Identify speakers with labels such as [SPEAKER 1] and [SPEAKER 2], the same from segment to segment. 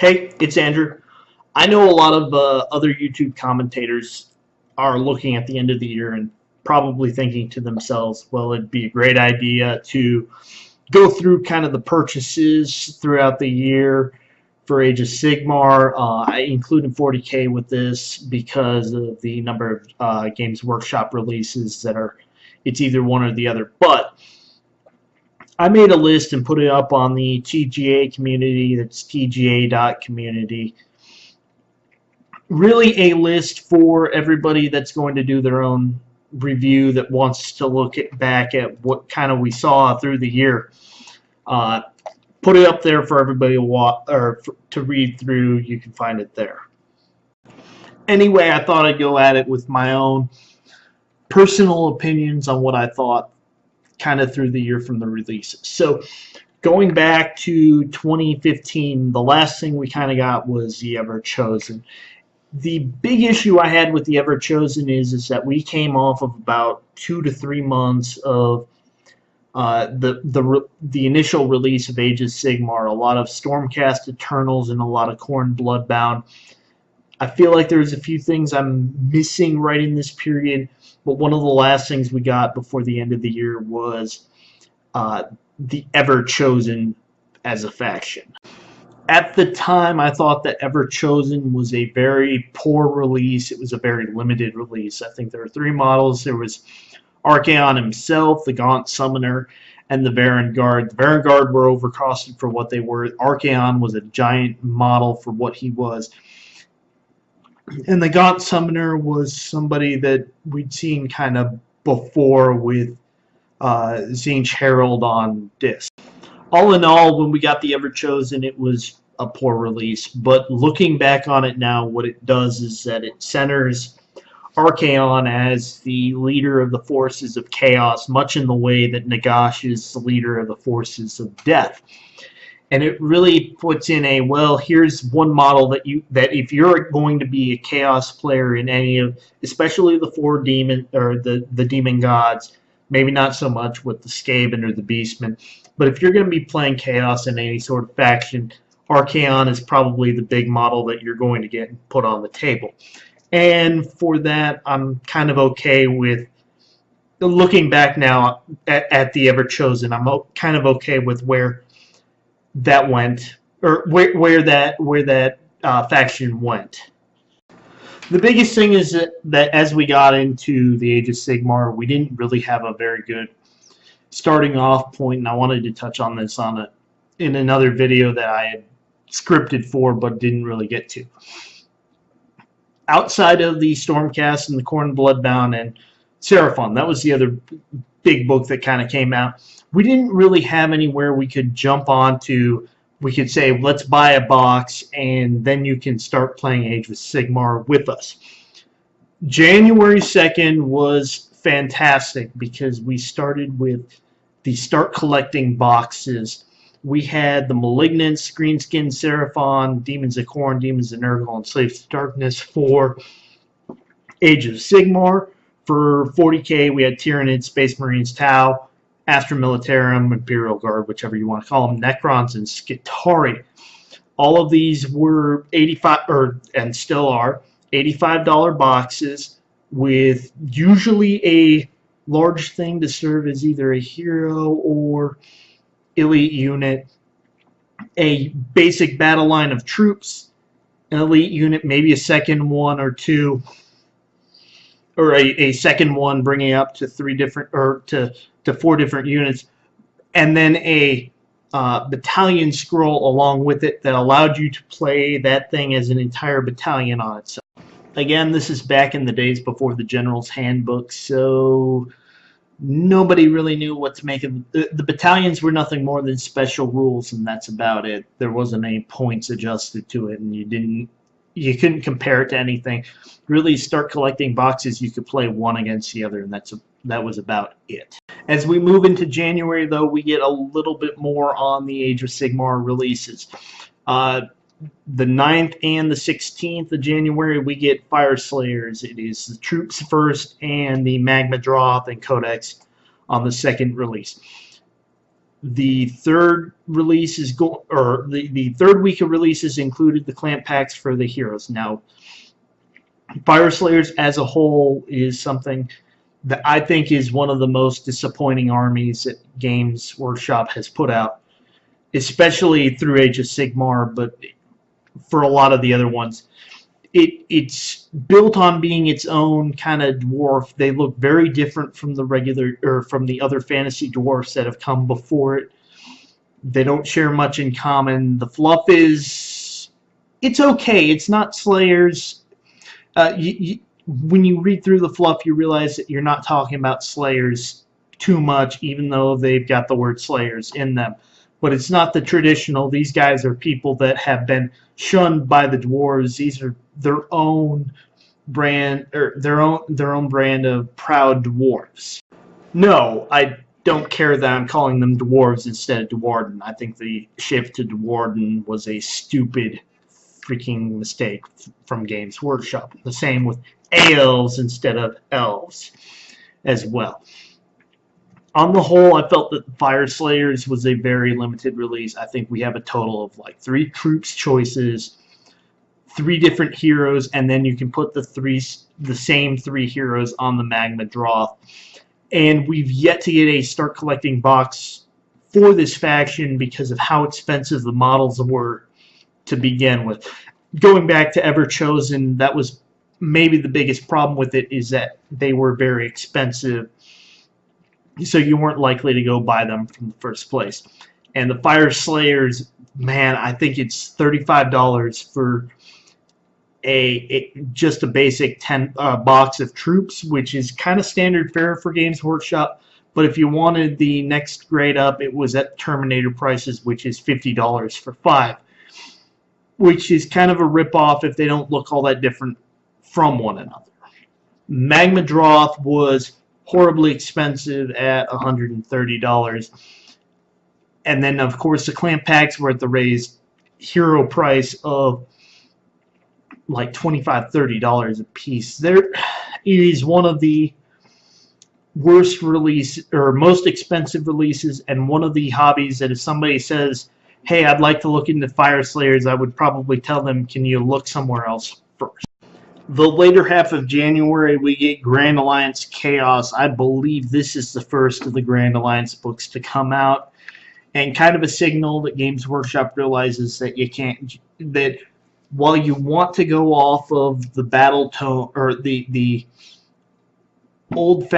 [SPEAKER 1] Hey, it's Andrew. I know a lot of other YouTube commentators are looking at the end of the year and probably thinking to themselves, well, it'd be a great idea to go through kind of the purchases throughout the year for Age of Sigmar. I included 40K with this because of the number of Games Workshop releases that are, it's either one or the other. But I made a list and put it up on the TGA community. That's tga.community. Really a list for everybody that's going to do their own review that wants to look back at what kind of we saw through the year. Put it up there for everybody to watch, or to read through. You can find it there. Anyway, I thought I'd go at it with my own personal opinions on what I thought kind of through the year from the releases. So going back to 2015, the last thing we kind of got was the Ever Chosen. The big issue I had with the Ever Chosen is that we came off of about 2 to 3 months of the initial release of Age of Sigmar, a lot of Stormcast Eternals and a lot of Khorne Bloodbound. I feel like there's a few things I'm missing right in this period, but one of the last things we got before the end of the year was the Ever Chosen as a faction. At the time, I thought that Ever Chosen was a very poor release. It was a very limited release. I think there were 3 models. There was Archaon himself, the Gaunt Summoner, and the Varangard. The Varangard were overcosted for what they were. Archaon was a giant model for what he was. And the Gaunt Summoner was somebody that we'd seen kind of before with Tzeentch Herald on disc. All in all, when we got the Ever Chosen, it was a poor release. But looking back on it now, what it does is that it centers Archaon as the leader of the forces of chaos, much in the way that Nagash is the leader of the forces of death. And it really puts in a, well, here's one model that if you're going to be a chaos player in any of, especially the 4 demon or the demon gods, maybe not so much with the Skaven or the Beastmen, but if you're going to be playing chaos in any sort of faction, Archaon is probably the big model that you're going to get put on the table. And for that, I'm kind of okay with, looking back now at the Ever Chosen, I'm kind of okay with where that went, or where that faction went. The biggest thing is that as we got into the Age of Sigmar, we didn't really have a very good starting off point, and I wanted to touch on this in another video that I had scripted for but didn't really get to. Outside of the Stormcast and the Khorne Bloodbound and Seraphon, that was the other big book that kind of came out. We didn't really have anywhere we could jump onto. We could say, let's buy a box, and then you can start playing Age of Sigmar with us. January 2nd was fantastic because we started with the start collecting boxes. We had the Malignance, Greenskin Seraphon, Demons of Khorne, Demons of Nurgle, and Slaves to Darkness for Age of Sigmar. For 40K, we had Tyranid, Space Marines, Tau, Astra Militarum, Imperial Guard, whichever you want to call them, Necrons, and Skitarii. All of these were and still are, $85 boxes with usually a large thing to serve as either a hero or elite unit, a basic battle line of troops, an elite unit, maybe a second one or two, or a second one bringing up to 3 different, or to 4 different units, and then a battalion scroll along with it that allowed you to play that thing as an entire battalion on itself. Again, this is back in the days before the General's Handbook, so nobody really knew what to make of the battalions. Were nothing more than special rules, and that's about it. There wasn't any points adjusted to it, and you couldn't compare it to anything. Really, start collecting boxes, you could play one against the other, and that was about it. As we move into January, though, we get a little bit more on the Age of Sigmar releases. The 9th and the 16th of January, we get Fire Slayers. It is the troops first and the Magma Droth and Codex on the second release. The third release is the third week of releases included the clan packs for the heroes. Now, Fire Slayers as a whole is something that I think is one of the most disappointing armies that Games Workshop has put out, especially through Age of Sigmar, but for a lot of the other ones. It's built on being its own kind of dwarf. They look very different from the regular or from the other fantasy dwarfs that have come before it. They don't share much in common. The fluff it's okay. It's not Slayers. When you read through the fluff, you realize that you're not talking about Slayers too much, even though they've got the word Slayers in them. But it's not the traditional. These guys are people that have been shunned by the dwarves. These are their own brand, or their own brand of proud dwarves. No, I don't care that I'm calling them dwarves instead of dwarden. I think the shift to dwarden was a stupid freaking mistake from Games Workshop. The same with elves instead of elves as well. On the whole, I felt that Fire Slayers was a very limited release. I think we have a total of like 3 troops choices, 3 different heroes, and then you can put the same 3 heroes on the Magma Droth. And we've yet to get a start collecting box for this faction because of how expensive the models were to begin with. Going back to Everchosen, that was maybe the biggest problem with it, is that they were very expensive, so you weren't likely to go buy them from the first place. And the Fire Slayers, man, I think it's $35 for just a basic 10 box of troops, which is kind of standard fare for Games Workshop. But if you wanted the next grade up, it was at Terminator prices, which is $50 for 5, which is kind of a rip-off if they don't look all that different from one another. Magma Droth was horribly expensive at $130. And then, of course, the clan packs were at the raised hero price of like $25–30 a piece. It is one of the worst release or most expensive releases, and one of the hobbies that if somebody says, hey, I'd like to look into Fire Slayers, I would probably tell them, can you look somewhere else first? The later half of January, we get Grand Alliance Chaos. I believe this is the first of the Grand Alliance books to come out, and kind of a signal that Games Workshop realizes that you can't, that while you want to go off of the battle tone or the old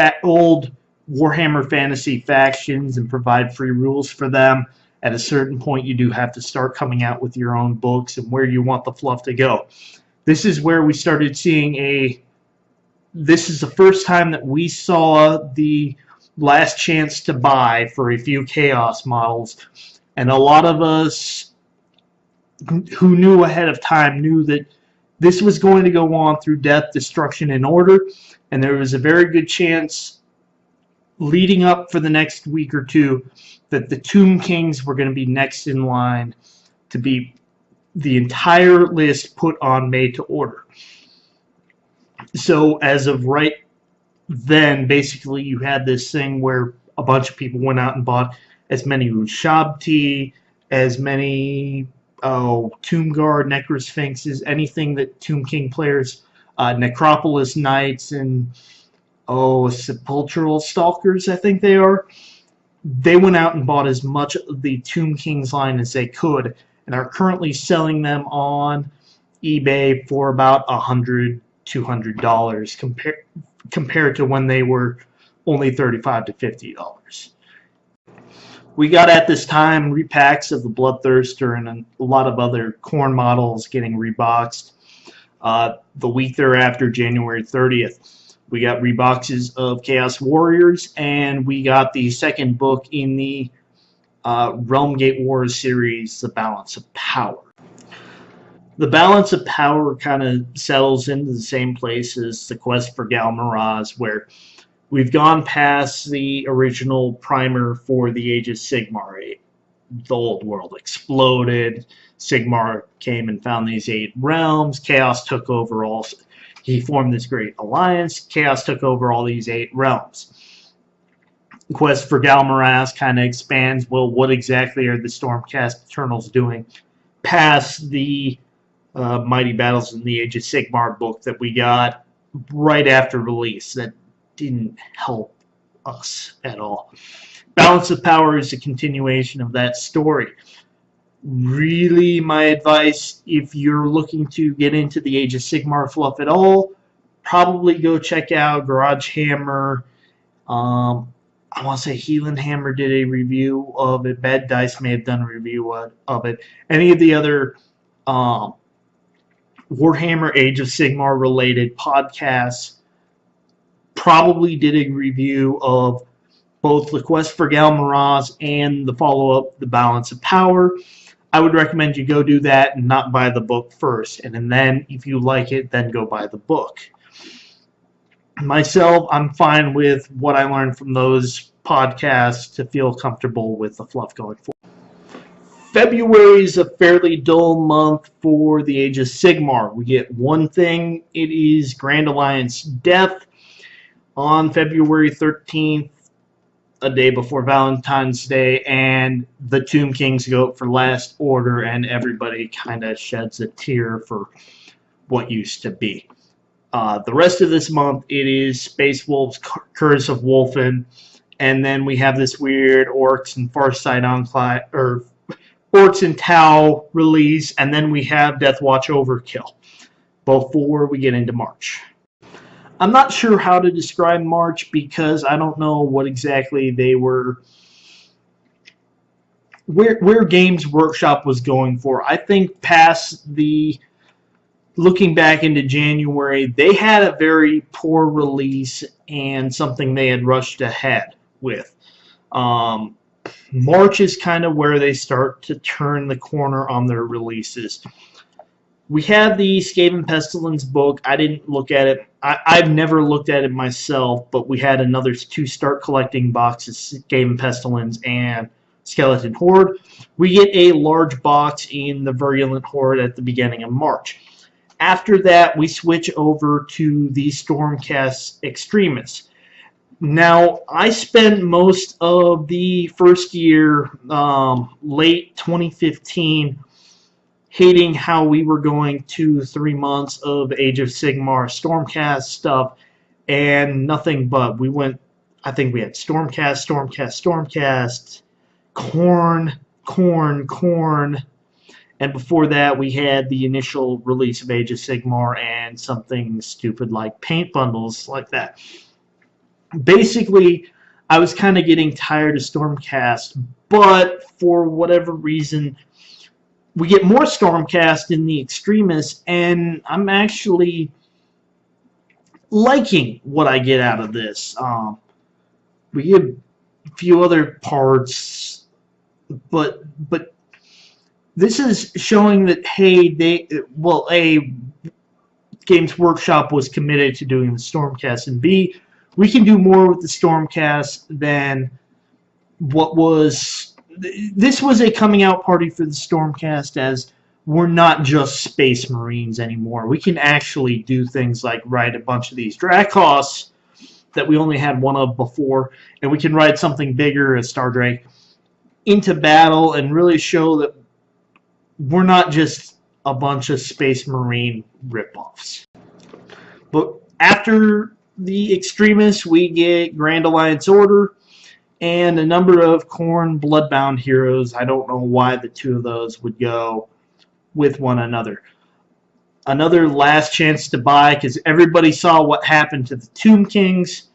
[SPEAKER 1] Warhammer Fantasy factions and provide free rules for them, at a certain point you do have to start coming out with your own books and where you want the fluff to go. This is where we started seeing this is the first time that we saw the last chance to buy for a few Chaos models, and a lot of us who knew ahead of time knew that this was going to go on through Death, Destruction, and Order, and there was a very good chance leading up for the next week or two that the Tomb Kings were going to be next in line to be the entire list put on Made to Order. So as of right then, basically you had this thing where a bunch of people went out and bought as many Ushabti, as many Tomb Guard, Necrosphinxes, anything that Tomb King players, Necropolis Knights, and Sepulchral Stalkers, I think they are. They went out and bought as much of the Tomb Kings line as they could, and are currently selling them on eBay for about $100–200 compared to when they were only $35–50. We got at this time repacks of the Bloodthirster and a lot of other Khorne models getting reboxed. The week thereafter, January 30th, we got reboxes of Chaos Warriors, and we got the second book in the Realm Gate Wars series, The Balance of Power. The Balance of Power kind of settles into the same place as the Quest for Galmaraz, where we've gone past the original primer for the Age of Sigmar. The old world exploded. Sigmar came and found these 8 realms. Chaos took over all. He formed this great alliance. Chaos took over all these 8 realms. Quest for Galmaraz kind of expands, well, what exactly are the Stormcast Eternals doing past the Mighty Battles in the Age of Sigmar book that we got right after release that didn't help us at all. Balance of Power is a continuation of that story. Really, my advice, if you're looking to get into the Age of Sigmar fluff at all, probably go check out Garage Hammer. I want to say Healing Hammer did a review of it. Bad Dice may have done a review of it. Any of the other Warhammer Age of Sigmar related podcasts probably did a review of both the Quest for Galmaraz and the follow-up, The Balance of Power. I would recommend you go do that and not buy the book first. And then, if you like it, then go buy the book. Myself, I'm fine with what I learned from those podcasts to feel comfortable with the fluff going forward. February is a fairly dull month for the Age of Sigmar. We get one thing. It is Grand Alliance Death on February 13th, a day before Valentine's Day, and the Tomb Kings go up for Last Order, and everybody kind of sheds a tear for what used to be. The rest of this month, it is Space Wolves, Curse of Wolfen, and then we have this weird Orcs and Farsight Enclave, or Orcs and Tau release, and then we have Deathwatch Overkill before we get into March. I'm not sure how to describe March because I don't know what exactly they were, where Games Workshop was going for. I think past the, looking back into January, they had a very poor release and something they had rushed ahead with. March is kind of where they start to turn the corner on their releases. We have the Skaven Pestilence book. I didn't look at it. I've never looked at it myself, but we had another 2 start collecting boxes, Skaven Pestilence and Skeleton Horde. We get a large box in the Virulent Horde at the beginning of March. After that, we switch over to the Stormcast Extremists. Now, I spent most of the first year, late 2015, hating how we were going to 3 months of Age of Sigmar Stormcast stuff and nothing but. We went, I think we had Stormcast, Khorne, and before that we had the initial release of Age of Sigmar and something stupid like paint bundles like that. Basically, I was kind of getting tired of Stormcast, but for whatever reason, we get more Stormcast in the Extremists, and I'm actually liking what I get out of this. We get a few other parts, but this is showing that, hey, Games Workshop was committed to doing the Stormcast, and B, we can do more with the Stormcast than what was. This was a coming out party for the Stormcast, as we're not just Space Marines anymore. We can actually do things like ride a bunch of these Drakos that we only had one of before, and we can ride something bigger as Star Drake into battle and really show that we're not just a bunch of Space Marine ripoffs. But after the Extremists, we get Grand Alliance Order and a number of Khorne Bloodbound heroes. I don't know why the 2 of those would go with one another. Another last chance to buy, because everybody saw what happened to the Tomb Kings.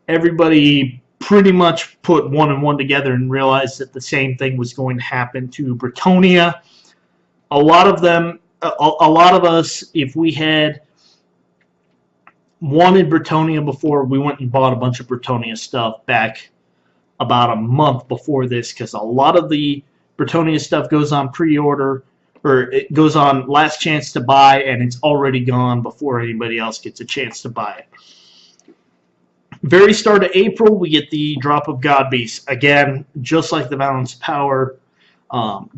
[SPEAKER 1] Everybody pretty much put 1 and 1 together and realized that the same thing was going to happen to Bretonnia. A lot of us, if we had wanted Bretonnia before, we went and bought a bunch of Bretonnia stuff back about a month before this, because a lot of the Bretonnia stuff goes on pre-order, or it goes on last chance to buy, and it's already gone before anybody else gets a chance to buy it. Very start of April, we get the drop of God Beast. Again, just like the Balance of Power,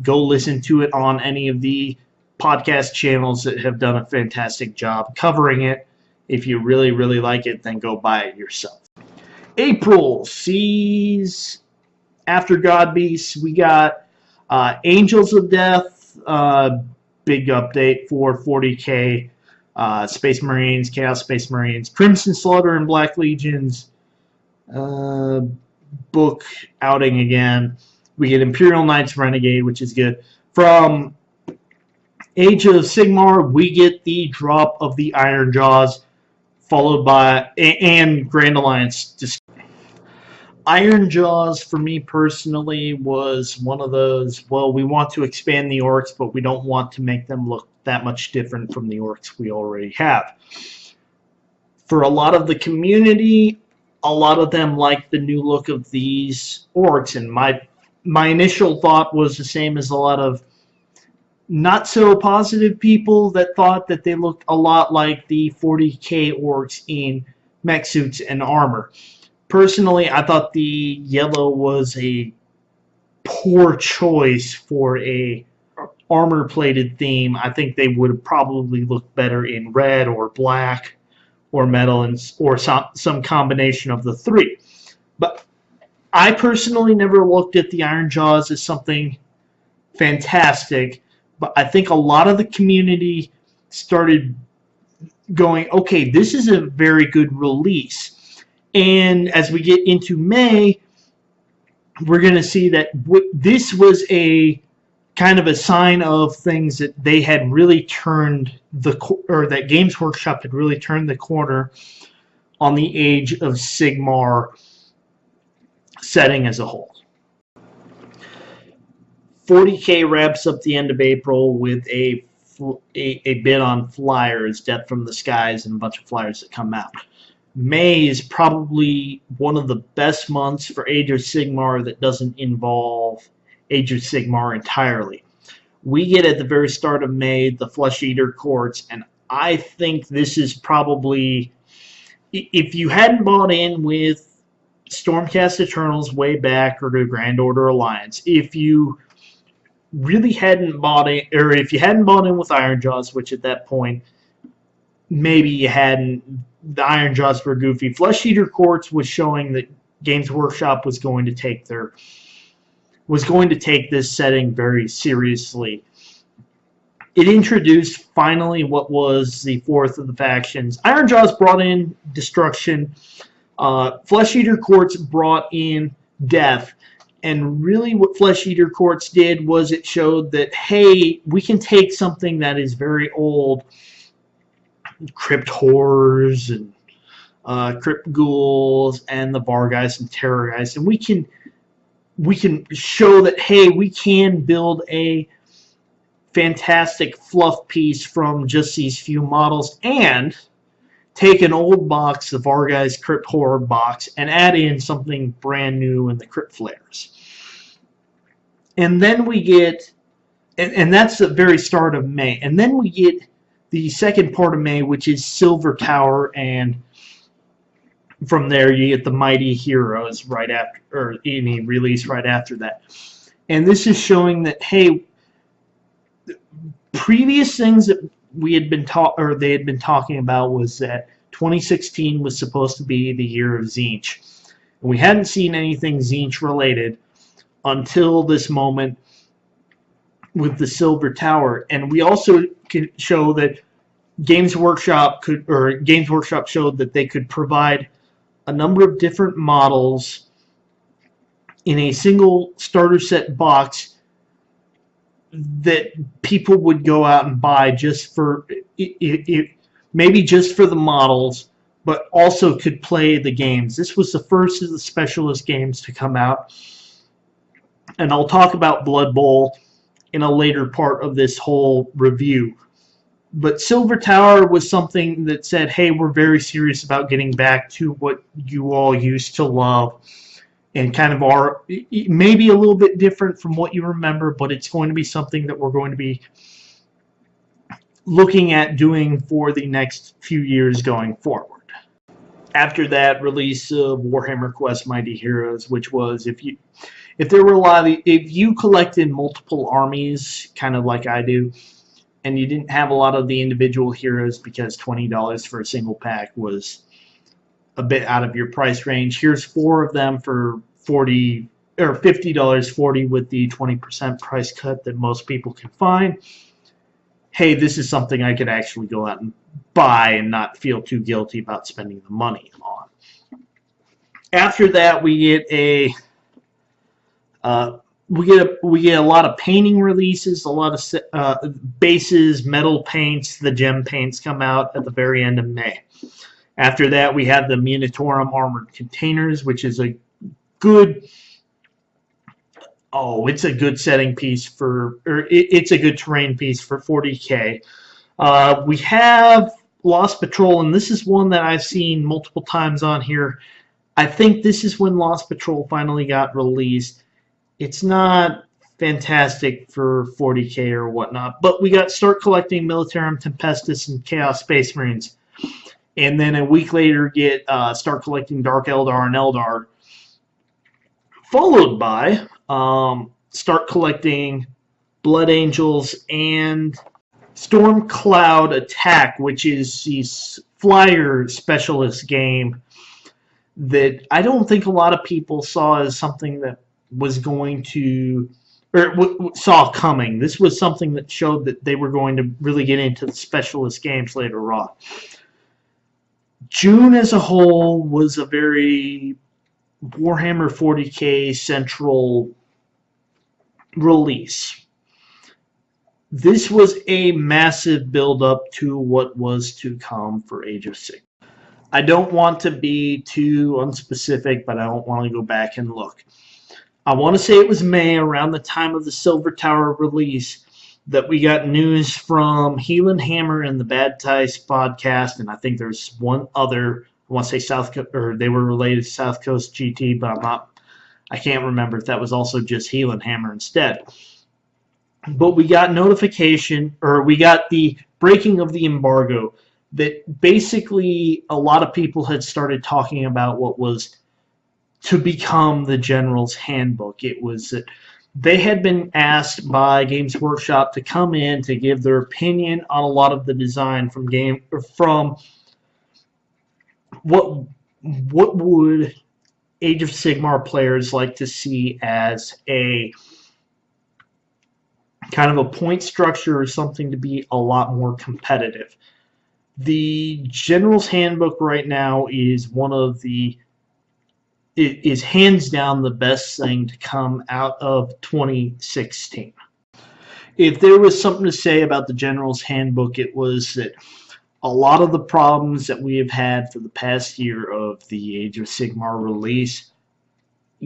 [SPEAKER 1] go listen to it on any of the podcast channels that have done a fantastic job covering it. If you really, really like it, then go buy it yourself. April sees, after God Beasts, we got Angels of Death, big update for 40k, Space Marines, Chaos Space Marines, Crimson Slaughter and Black Legions, book outing again. We get Imperial Knights Renegade, which is good. From Age of Sigmar, we get the drop of the Iron Jaws, followed by and Grand Alliance. Iron Jaws, for me personally, was one of those, well, we want to expand the orcs, but we don't want to make them look that much different from the orcs we already have. For a lot of the community, a lot of them like the new look of these orcs, and my initial thought was the same as a lot of not so positive people that thought that they looked a lot like the 40k orcs in mech suits and armor. Personally, I thought the yellow was a poor choice for a armor-plated theme. I think they would have probably looked better in red or black or metal, or some combination of the three. But I personally never looked at the Iron Jaws as something fantastic, but I think a lot of the community started going, okay, this is a very good release. And as we get into May, we're going to see that this was a kind of a sign of things that they had really turned or that Games Workshop had really turned the corner on the Age of Sigmar setting as a whole. 40k wraps up the end of April with a bit on flyers, Death from the Skies, and a bunch of flyers that come out. May is probably one of the best months for Age of Sigmar that doesn't involve Age of Sigmar entirely. We get at the very start of May the Flesh Eater Courts, and I think this is probably, if you hadn't bought in with Stormcast Eternals way back or to Grand Order Alliance, if you really hadn't bought in, or if you hadn't bought in with Iron Jaws, which at that point maybe you hadn't, the Iron Jaws were goofy. Flesh Eater Courts was showing that Games Workshop was going to take this setting very seriously. It introduced finally what was the fourth of the factions. Iron Jaws brought in destruction. Flesh Eater Courts brought in death. And really what Flesh Eater Courts did was it showed that, hey, we can take something that is very old, Crypt Horrors and Crypt Ghouls and the Vargeist and Terrorgeist, and we can show that, hey, we can build a fantastic fluff piece from just these few models and take an old box, the Vargeist Crypt Horror box, and add in something brand new in the Crypt Flares. And then we get, and that's the very start of May, and then we get the second part of May, which is Silver Tower, and from there you get the Mighty Heroes right after, or any release right after that. And this is showing that, hey, previous things that we had been they had been talking about was that 2016 was supposed to be the year of Tzeentch. And we hadn't seen anything Tzeentch related until this moment with the Silver Tower. And we also could show that Games Workshop showed that they could provide a number of different models in a single starter set box that people would go out and buy just for maybe just for the models, but also could play the games. This was the first of the specialist games to come out, and I'll talk about Blood Bowl in a later part of this whole review. But Silver Tower was something that said, hey, we're very serious about getting back to what you all used to love, and kind of are maybe a little bit different from what you remember, but it's going to be something that we're going to be looking at doing for the next few years going forward. After that, release of Warhammer Quest Mighty Heroes, which was, if you collected multiple armies, kind of like I do, and you didn't have a lot of the individual heroes because $20 for a single pack was a bit out of your price range. Here's 4 of them for $40 or $50, 40 with the 20% price cut that most people can find. Hey, this is something I could actually go out and buy and not feel too guilty about spending the money on. After that, we get a lot of painting releases, a lot of bases, metal paints. The gem paints come out at the very end of May. After that, we have the Munitorum Armored Containers, which is a good, it's a good setting piece for, or it's a good terrain piece for 40K. We have Lost Patrol, and this is one that I've seen multiple times on here. I think this is when Lost Patrol finally got released. It's not fantastic for 40K or whatnot, but we got Start Collecting Militarum Tempestus and Chaos Space Marines. And then a week later get Start Collecting Dark Eldar and Eldar, followed by Start Collecting Blood Angels and Storm Cloud Attack, which is the flyer specialist game that I don't think a lot of people saw as something that was going to, or saw coming. This was something that showed that they were going to really get into the specialist games later on. June as a whole was a very Warhammer 40K central release. This was a massive build-up to what was to come for Age of Sigmar. I don't want to be too unspecific, but I don't want to go back and look. I want to say it was May, around the time of the Silver Tower release, that we got news from Heel and Hammer and the Bad Dice podcast, and I think there's one other. I want to say they were related to South Coast GT, but I can't remember if that was also just Heel and Hammer instead. But we got notification, or we got the breaking of the embargo, that basically a lot of people had started talking about what was to become the General's Handbook. It was that they had been asked by Games Workshop to come in to give their opinion on a lot of the design from what would Age of Sigmar players like to see as a kind of a point structure or something to be a lot more competitive. The General's Handbook right now is is hands down the best thing to come out of 2016. If there was something to say about the General's Handbook, it was that a lot of the problems that we have had for the past year of the Age of Sigmar release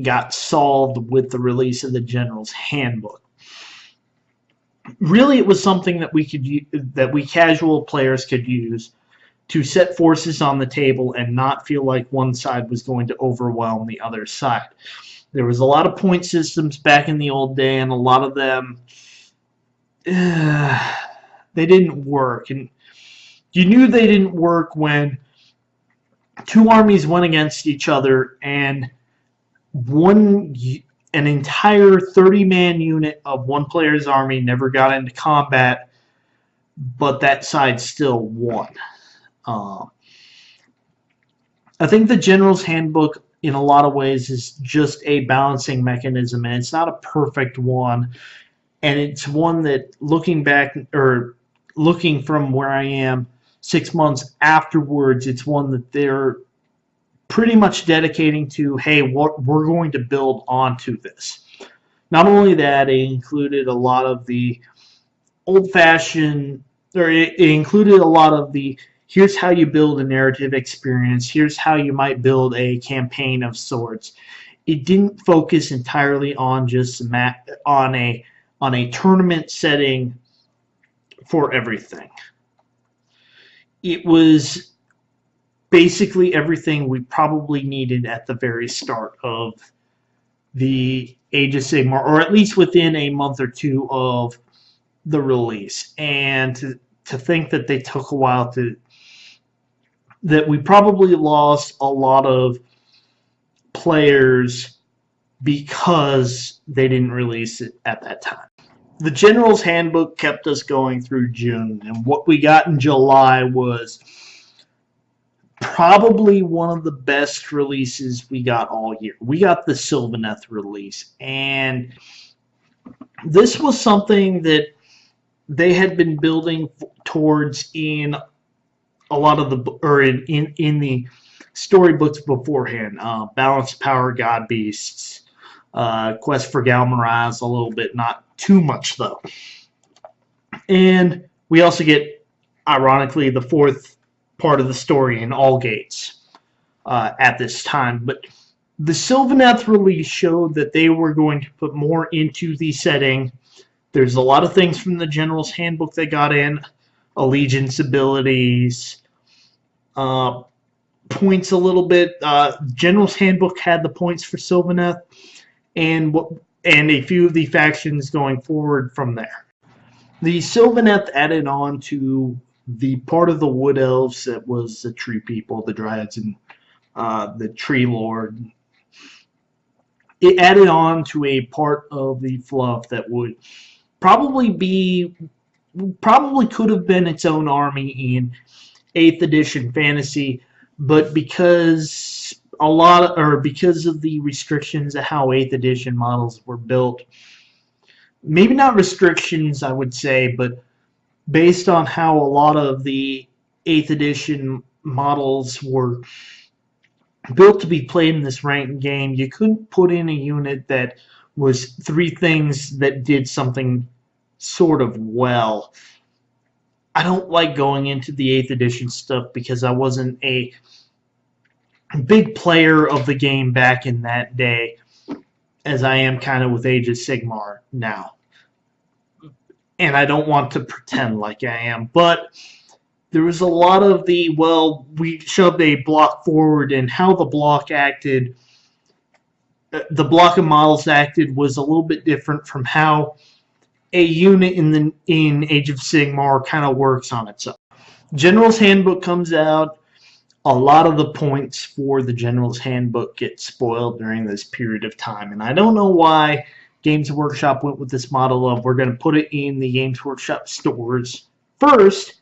[SPEAKER 1] got solved with the release of the General's Handbook. Really, it was something that we casual players could use to set forces on the table and not feel like one side was going to overwhelm the other side. There was a lot of point systems back in the old day, and a lot of them, they didn't work. And you knew they didn't work when two armies went against each other and an entire 30-man unit of one player's army never got into combat, but that side still won. I think the General's Handbook in a lot of ways is just a balancing mechanism, and it's not a perfect one, and it's one that looking back, or looking from where I am 6 months afterwards, it's one that they're pretty much dedicating to, hey, we're going to build onto this. Not only that, it included a lot of the old-fashioned, or it included a lot of the, here's how you build a narrative experience, here's how you might build a campaign of sorts. It didn't focus entirely on just on a tournament setting for everything. It was basically everything we probably needed at the very start of the Age of Sigmar, or at least within a month or two of the release. And to think that they took a while that we probably lost a lot of players because they didn't release it at that time. The General's Handbook kept us going through June, and what we got in July was probably one of the best releases we got all year. We got the Sylvaneth release, and this was something that they had been building towards in a lot of the, or in the storybooks beforehand. Balanced Power, God Beasts, Quest for Galmaraz a little bit, not too much though. And we also get, ironically, the fourth part of the story in All Gates at this time. But the Sylvaneth release showed that they were going to put more into the setting. There's a lot of things from the General's Handbook they got in, allegiance abilities, points a little bit. General's Handbook had the points for Sylvaneth, and a few of the factions going forward from there. The Sylvaneth added on to the part of the Wood Elves that was the Tree People, the Dryads, and the Tree Lord. It added on to a part of the fluff that would probably could have been its own army in 8th edition fantasy, but because because of the restrictions of how 8th edition models were built, maybe not restrictions I would say, but based on how a lot of the 8th edition models were built to be played in this ranked game, you couldn't put in a unit that was 3 things that did something sort of well. I don't like going into the 8th edition stuff because I wasn't a big player of the game back in that day, as I am kind of with Age of Sigmar now. And I don't want to pretend like I am, but there was a lot of the, well, we shoved a block forward, and how the block acted, the block of models acted was a little bit different from how a unit in Age of Sigmar kind of works on its own. General's Handbook comes out. A lot of the points for the General's Handbook get spoiled during this period of time, and I don't know why Games Workshop went with this model of, we're going to put it in the Games Workshop stores first,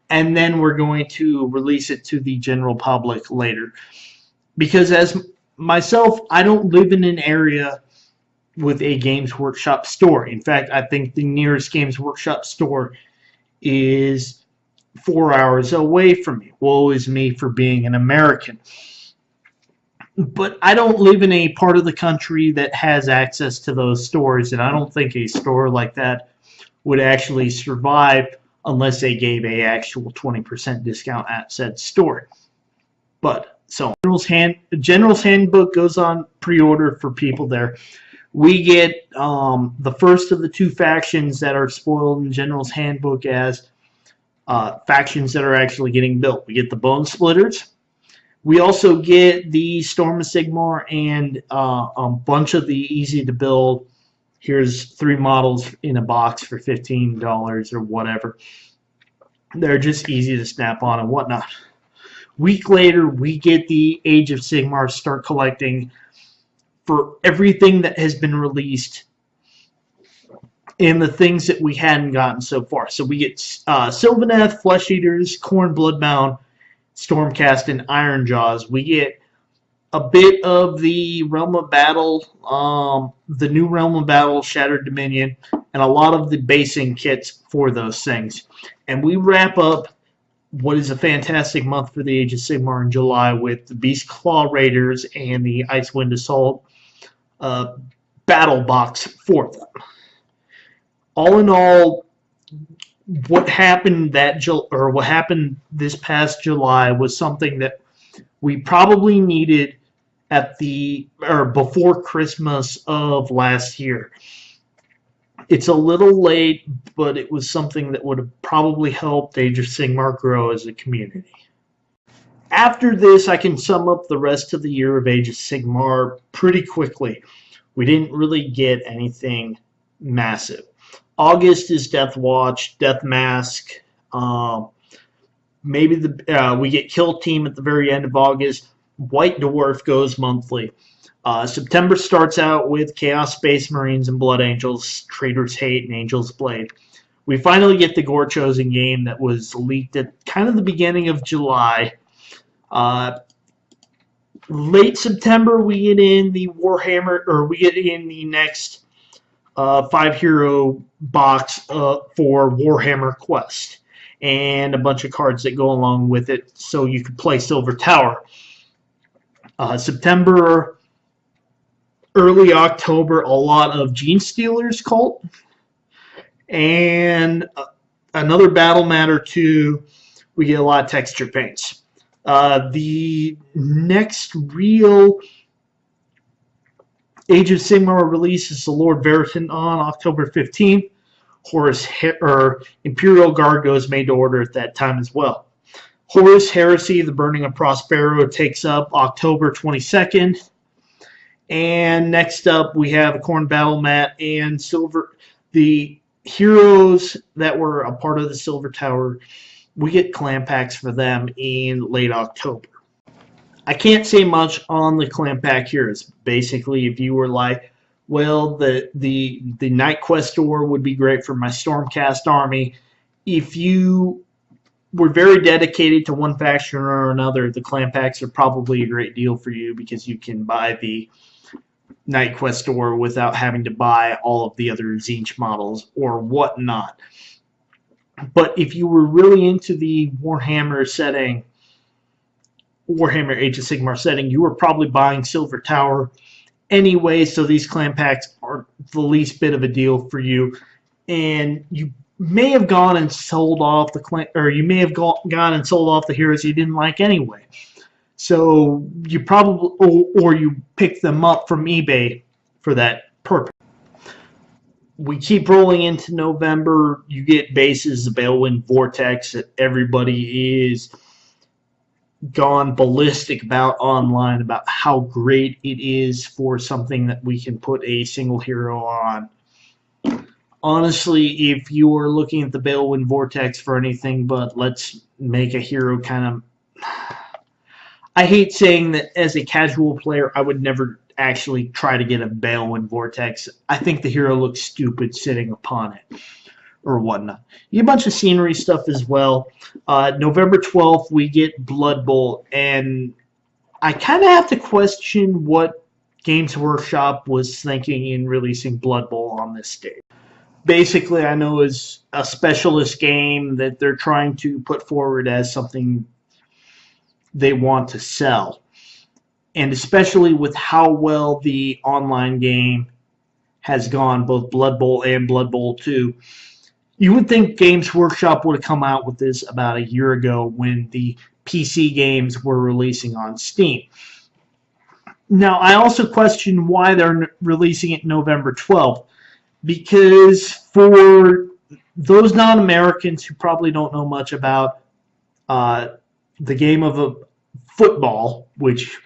[SPEAKER 1] and then we're going to release it to the general public later. Because as myself, I don't live in an area with a Games Workshop store. In fact, I think the nearest Games Workshop store is 4 hours away from me. Woe is me for being an American. But I don't live in a part of the country that has access to those stores, and I don't think a store like that would actually survive unless they gave a actual 20% discount at said store. But so General's Handbook goes on pre-order for people there. We get the first of the 2 factions that are spoiled in General's Handbook as factions that are actually getting built. We get the Bone Splitters. We also get the Storm of Sigmar and a bunch of the easy to build. Here's 3 models in a box for $15 or whatever. They're just easy to snap on and whatnot. Week later, we get the Age of Sigmar start collecting for everything that has been released and the things that we hadn't gotten so far. So we get Sylvaneth, Flesh Eaters, Khorne Bloodbound, Stormcast, and Ironjaws. We get a bit of the Realm of Battle, the new Realm of Battle, Shattered Dominion, and a lot of the basing kits for those things. And we wrap up what is a fantastic month for the Age of Sigmar in July with the Beast Claw Raiders and the Icewind Assault battle box for them. All in all, what happened this past July was something that we probably needed before Christmas of last year. It's a little late, but it was something that would have probably helped Age of Sigmar grow as a community. After this, I can sum up the rest of the year of Age of Sigmar pretty quickly. We didn't really get anything massive. August is Death Watch, Death Mask. Maybe we get Kill Team at the very end of August. White Dwarf goes monthly. September starts out with Chaos Space Marines and Blood Angels, Traitor's Hate, and Angel's Blade. We finally get the Gore Chosen game that was leaked at kind of the beginning of July. Late September, we get in the Warhammer, or we get in the next 5-hero box for Warhammer Quest, and a bunch of cards that go along with it, so you can play Silver Tower. September, early October, a lot of Gene Stealers Cult, and another Battle Matter 2. We get a lot of texture paints. The next real Age of Sigmar release is the Lord Veritan on October 15th. Imperial Guard goes made to order at that time as well. Horus Heresy, the Burning of Prospero, takes up October 22nd. And next up, we have a Khorne Battle Mat and the heroes that were a part of the Silver Tower. We get clan packs for them in late October. I can't say much on the clan pack heroes. Basically, if you were like, well, the Night Questor would be great for my Stormcast army. If you were very dedicated to one faction or another, the clan packs are probably a great deal for you, because you can buy the Night Questor without having to buy all of the other Tzeentch models or whatnot. But if you were really into the Warhammer setting, Warhammer Age of Sigmar setting, you were probably buying Silver Tower anyway, so these clan packs are the least bit of a deal for you. And you may have gone and sold off the clan, or you may have gone and sold off the heroes you didn't like anyway. So you probably, or you pick them up from eBay for that purpose. We keep rolling into November. You get bases, the Balewind Vortex that everybody is gone ballistic about online, about how great it is for something that we can put a single hero on. Honestly, if you are looking at the Balewind Vortex for anything but let's make a hero kind of... I hate saying that as a casual player, I would never actually try to get a Balewind Vortex. I think the hero looks stupid sitting upon it or whatnot. You get a bunch of scenery stuff as well. November 12th, we get Blood Bowl, and I kind of have to question what Games Workshop was thinking in releasing Blood Bowl on this stage. Basically, I know it's a specialist game that they're trying to put forward as something they want to sell. And especially with how well the online game has gone, both Blood Bowl and Blood Bowl 2, you would think Games Workshop would have come out with this about a year ago when the PC games were releasing on Steam. Now, I also question why they're releasing it November 12th, because for those non-Americans who probably don't know much about the game of football, which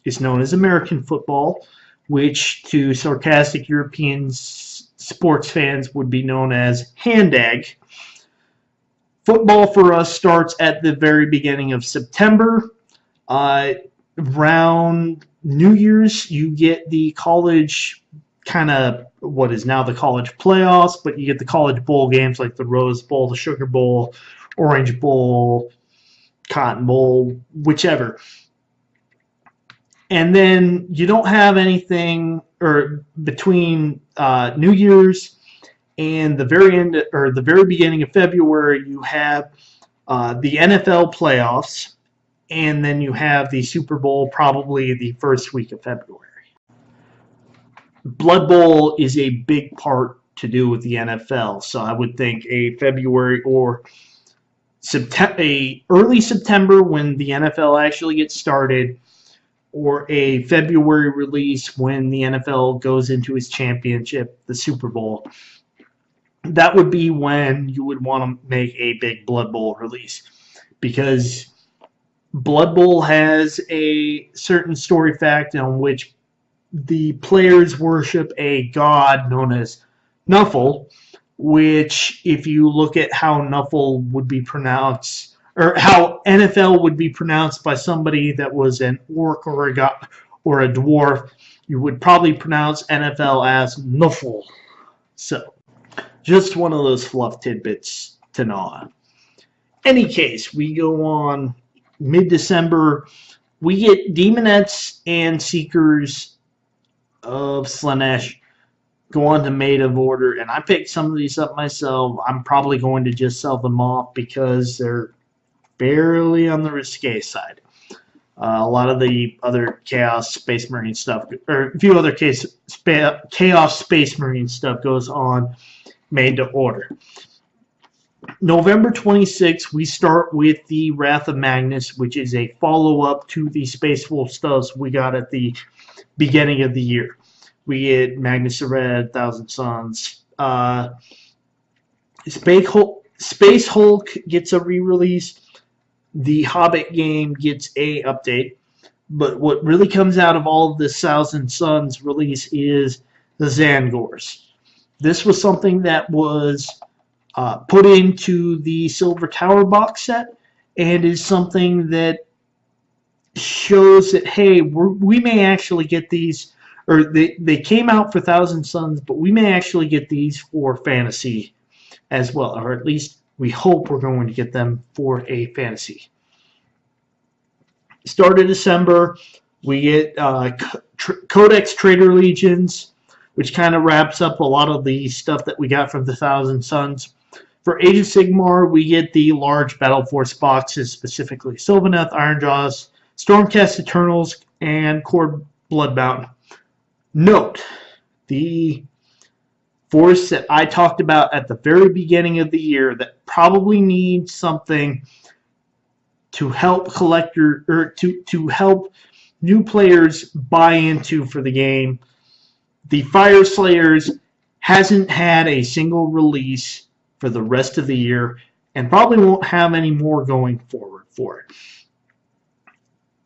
[SPEAKER 1] is known as American football, which to sarcastic European sports fans would be known as hand-egg. Football for us starts at the very beginning of September. Around New Year's, you get the college, kind of what is now the college playoffs, but you get the college bowl games like the Rose Bowl, the Sugar Bowl, Orange Bowl, Cotton Bowl, whichever. And then you don't have anything, or between New Year's and the very end, or the very beginning of February, you have the NFL playoffs, and then you have the Super Bowl probably the first week of February. Blood Bowl is a big part to do with the NFL, so I would think a February or early September when the NFL actually gets started, or a February release when the NFL goes into its championship, the Super Bowl. That would be when you would want to make a big Blood Bowl release, because Blood Bowl has a certain story fact on which the players worship a god known as Nuffle, which, if you look at how Nuffle would be pronounced, or how NFL would be pronounced by somebody that was an orc or a god or a dwarf, you would probably pronounce NFL as Nuffle. So, just one of those fluff tidbits to know on. Any case, we go on mid-December, we get Demonettes and Seekers of Slaanesh go on to Maid of Order, and I picked some of these up myself. I'm probably going to just sell them off because they're barely on the risque side. A lot of the other Chaos Space Marine stuff, or a few other Chaos Space Marine stuff goes on Made to Order. November 26th, we start with the Wrath of Magnus, which is a follow-up to the Space Wolf stuffs we got at the beginning of the year. We get Magnus the Red, Thousand Suns. Space Hulk gets a re-release. The Hobbit game gets a update. But what really comes out of all of this Thousand Suns release is the Zangors. This was something that was put into the Silver Tower box set, and is something that shows that, hey, we may actually get these, or they came out for Thousand Suns, but we may actually get these for Fantasy as well, or at least we hope we're going to get them for a Fantasy. Start of December, we get Codex Trader Legions, which kind of wraps up a lot of the stuff that we got from the Thousand Suns. For Age of Sigmar, we get the large Battle Force boxes, specifically Sylvaneth, Ironjaws, Stormcast Eternals, and Core Bloodbound. Note, the force that I talked about at the very beginning of the year that probably needs something to help to help new players buy into for the game. The Fire Slayers hasn't had a single release for the rest of the year, and probably won't have any more going forward for it.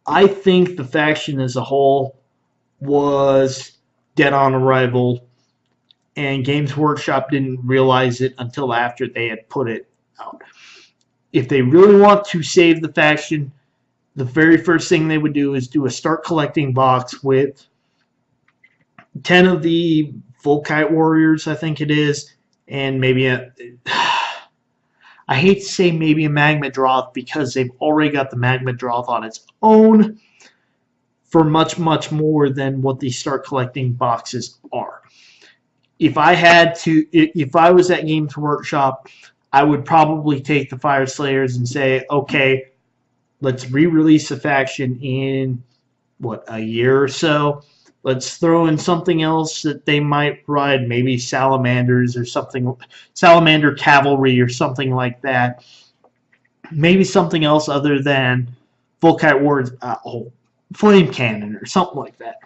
[SPEAKER 1] I think the faction as a whole was dead on arrival, and Games Workshop didn't realize it until after they had put it out. If they really want to save the faction, the very first thing they would do is do a start collecting box with 10 of the Volkite Warriors, I think it is, and maybe I hate to say maybe a Magma Droth, because they've already got the Magma Droth on its own for much, much more than what the start collecting boxes are. If I was at Games Workshop, I would probably take the Fire Slayers and say, okay, let's re-release the faction in, what, a year or so? Let's throw in something else that they might ride, maybe Salamanders or something, Salamander Cavalry or something like that. Maybe something else other than Volkite Wars, Flame Cannon or something like that.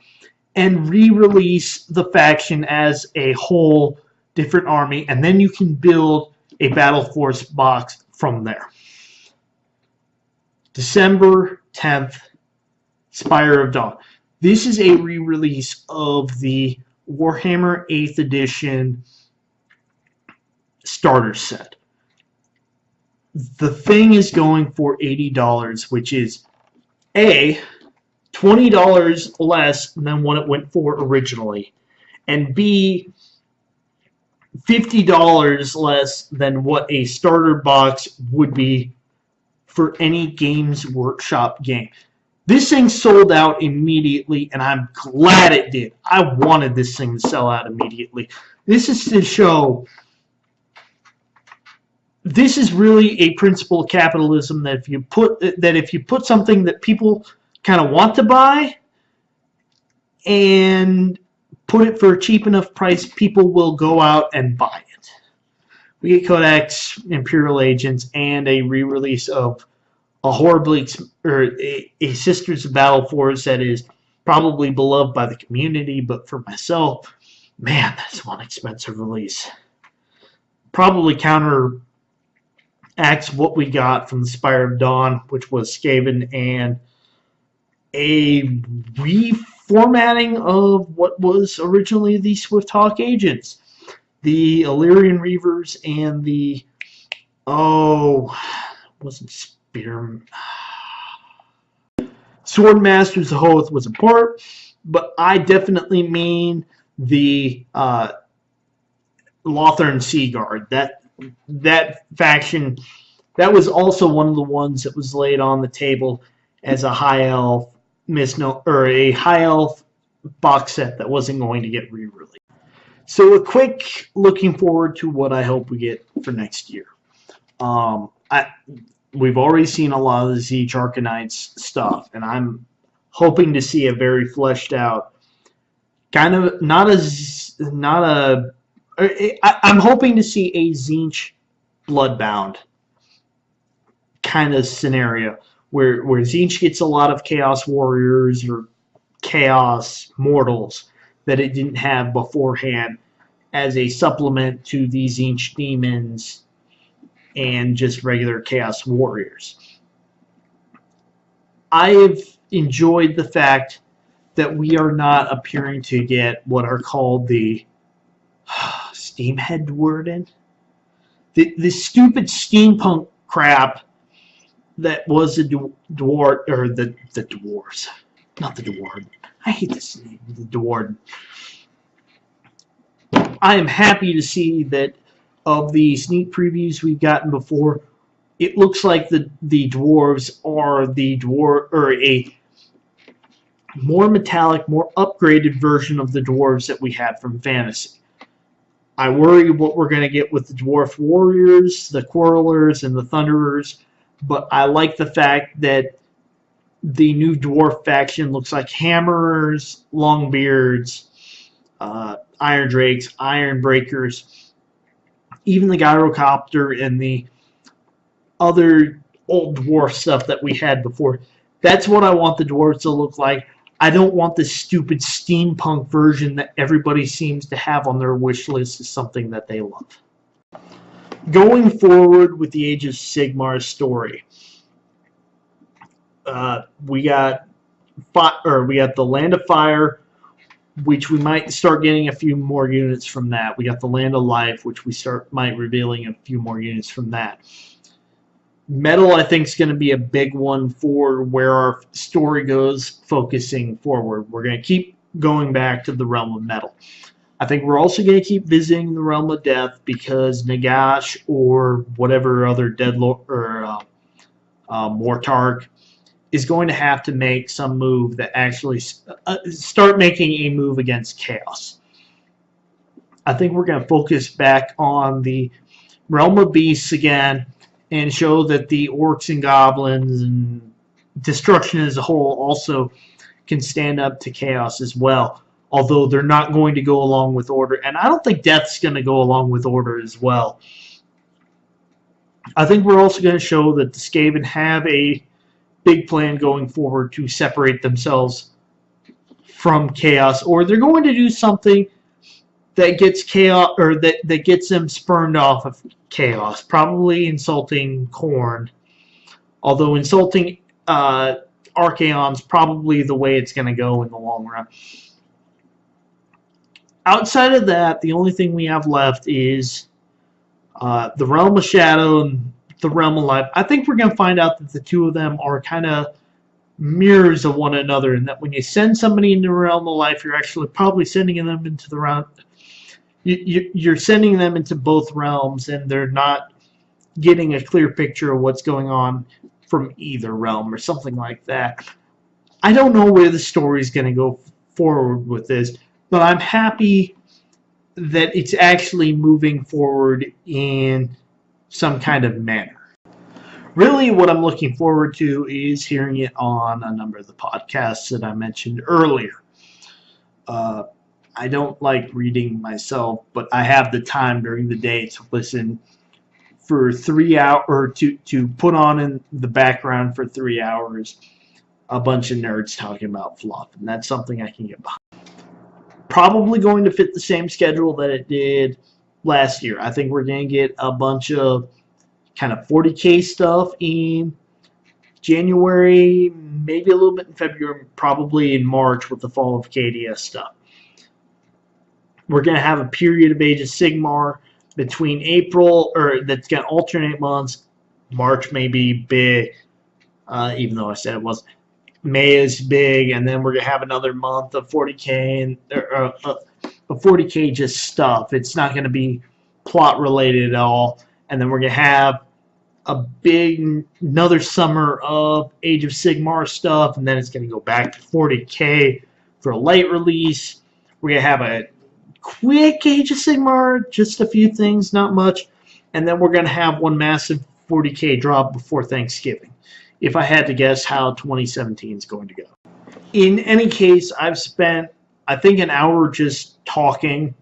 [SPEAKER 1] And re-release the faction as a whole different army, and then you can build a Battle Force box from there. December 10th, Spire of Dawn. This is a re-release of the Warhammer 8th Edition starter set. The thing is going for $80, which is A, $20 less than what it went for originally, and B, $50 less than what a starter box would be for any Games Workshop game. This thing sold out immediately, and I'm glad it did. I wanted this thing to sell out immediately. This is to show, this is really a principle of capitalism, that if you put something that people kind of want to buy and put it for a cheap enough price, people will go out and buy it. We get Codex Imperial Agents and a re-release of a horribly, or a Sisters of Battle Force that is probably beloved by the community, but for myself, man, that's one expensive release. Probably counteracts what we got from the Spire of Dawn, which was Skaven, and a reformatting of what was originally the Swifthawk Agents. The Illyrian Reavers and the, wasn't Swordmasters of Hoth was a part, but I definitely mean the Lothern Sea Guard. That faction That was also one of the ones that was laid on the table as a high elf or a high elf box set that wasn't going to get re-released. So a quick looking forward to what I hope we get for next year. We've already seen a lot of the Siege Arcanites stuff, and I'm hoping to see a very fleshed out, kind of I'm hoping to see a Tzeentch Bloodbound kind of scenario where Tzeentch gets a lot of Chaos Warriors or Chaos Mortals that it didn't have beforehand as a supplement to the Tzeentch Demons and just regular Chaos Warriors. I have enjoyed the fact that we are not appearing to get what are called the Steamhead Warden. The stupid steampunk crap that was a dwarf, or the dwarves. Not the dwarf. I hate this name, the dwarf. I am happy to see that of the sneak previews we've gotten before, it looks like the dwarves are a more metallic, more upgraded version of the dwarves that we had from Fantasy. I worry what we're going to get with the Dwarf Warriors, the Quarrelers, and the Thunderers, but I like the fact that the new dwarf faction looks like Hammerers, Longbeards, Iron Drakes, Iron Breakers, even the Gyrocopter and the other old dwarf stuff that we had before. That's what I want the dwarves to look like. I don't want the stupid steampunk version that everybody seems to have on their wish list as something that they love. Going forward with the Age of Sigmar story, we got the Land of Fire, which we might start getting a few more units from that. We got the Land of Life, which we might revealing a few more units from that. Metal, I think, is going to be a big one for where our story goes, focusing forward. We're going to keep going back to the realm of metal. I think we're also going to keep visiting the realm of death because Nagash or whatever other Deadlord or Mortarch is going to have to make some move that actually start making a move against Chaos. I think we're going to focus back on the realm of beasts again and show that the orcs and goblins and destruction as a whole also can stand up to Chaos as well, although they're not going to go along with order. And I don't think death's going to go along with order as well. I think we're also going to show that the Skaven have a big plan going forward to separate themselves from Chaos, or they're going to do something that gets Chaos, or that gets them spurned off of Chaos, probably insulting Khorne, although insulting Archaon's probably the way it's going to go in the long run. Outside of that, the only thing we have left is the Realm of Shadow and the Realm of Life. I think we're going to find out that the two of them are kind of mirrors of one another, and that when you send somebody into the Realm of Life, you're actually probably sending them into the realm. You're sending them into both realms, and they're not getting a clear picture of what's going on from either realm or something like that. I don't know where the story's going to go forward with this, but I'm happy that it's actually moving forward in some kind of manner. Really, what I'm looking forward to is hearing it on a number of the podcasts that I mentioned earlier. I don't like reading myself, but I have the time during the day to listen for 3 hours, or to put on in the background for 3 hours a bunch of nerds talking about fluff, and that's something I can get behind. Probably going to fit the same schedule that it did last year. I think we're going to get a bunch of kind of 40K stuff in January, maybe a little bit in February, probably in March with the Fall of KDS stuff. We're going to have a period of Age of Sigmar between April, or that's going to alternate months. March may be big, even though I said it wasn't. May is big, and then we're going to have another month of 40K and of 40K just stuff. It's not going to be plot related at all. And then we're going to have another summer of Age of Sigmar stuff, and then it's going to go back to 40K for a light release. We're going to have a quick Age of Sigmar, just a few things, not much, and then we're going to have one massive 40K drop before Thanksgiving, if I had to guess how 2017 is going to go. In any case, I've spent, I think, an hour just talking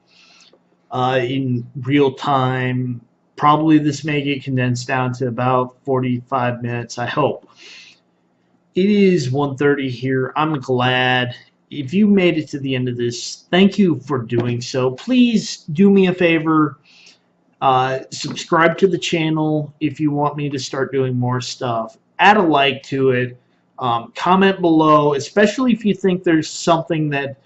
[SPEAKER 1] in real time. Probably this may get condensed down to about 45 minutes, I hope. It is 1:30 here. I'm glad. If you made it to the end of this, thank you for doing so. Please do me a favor. Subscribe to the channel if you want me to start doing more stuff. Add a like to it. Comment below, especially if you think there's something that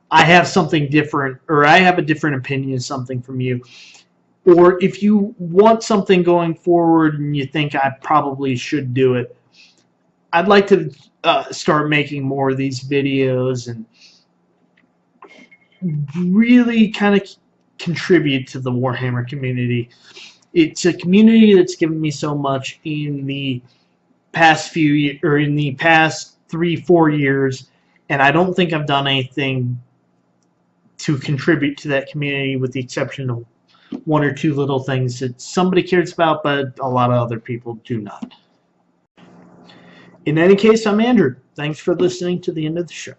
[SPEAKER 1] I have something different, or I have a different opinion of something from you. Or if you want something going forward and you think I probably should do it. I'd like to start making more of these videos and really kind of contribute to the Warhammer community. It's a community that's given me so much in the past in the past 3-4 years, and I don't think I've done anything to contribute to that community, with the exception of 1 or 2 little things that somebody cares about, but a lot of other people do not. In any case, I'm Andrew. Thanks for listening to the end of the show.